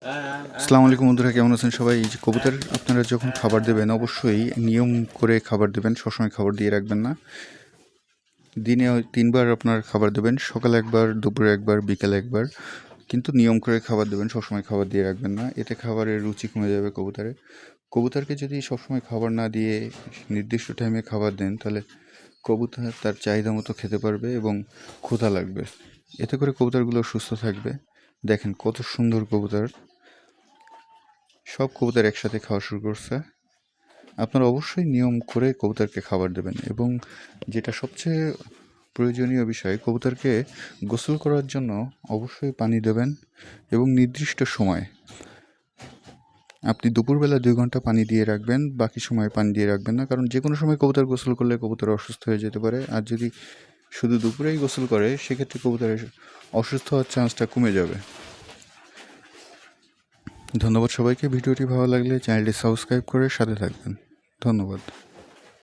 আসসালামু আলাইকুম বন্ধুরা, কেমন আছেন সবাই? এই যে কবুতর আপনারা যখন খাবার দেবেন অবশ্যই নিয়ম করে খাবার দেবেন, সবসময় খাবার দিয়ে রাখবেন না। দিনে 3বার আপনার খাবার দেবেন, সকালে একবার, দুপুরে একবার, বিকালে একবার, কিন্তু নিয়ম করে খাবার দেবেন, সবসময় খাবার দিয়ে রাখবেন না। এতে খাবারের রুচি কমে যাবে কবুতরের। কবুতরকে যদি সবসময় খাবার না দিয়ে নির্দিষ্ট টাইমে খাবার দেন, তাহলে কবুতর তার চাহিদা মতো খেতে পারবে এবং ক্ষুধা লাগবে। এতে করে কবুতরগুলো সুস্থ থাকবে। দেখেন কত সুন্দর কবুতর, সব কবুতর একসাথে খাওয়া শুরু করছে। আপনারা অবশ্যই নিয়ম করে কবুতরকে খাবার দেবেন এবং যেটা সবচেয়ে প্রয়োজনীয় বিষয়, কবুতরকে গোসল করার জন্য অবশ্যই পানি দেবেন এবং নির্দিষ্ট সময়। আপনি দুপুরবেলা 2 ঘন্টা পানি দিয়ে রাখবেন, বাকি সময় পানি দিয়ে রাখবেন না, কারণ যে কোনো সময় কবুতর গোসল করলে কবুতর অসুস্থ হয়ে যেতে পারে। আর যদি শুধু দুপুরেই গোসল করে, সেক্ষেত্রে কবুতরের অসুস্থ হওয়ার চান্সটা কমে যাবে। ধন্যবাদ সবাইকে। ভিডিওটি ভালো লাগলে চ্যানেলটি সাবস্ক্রাইব করে সাথে থাকবেন। ধন্যবাদ।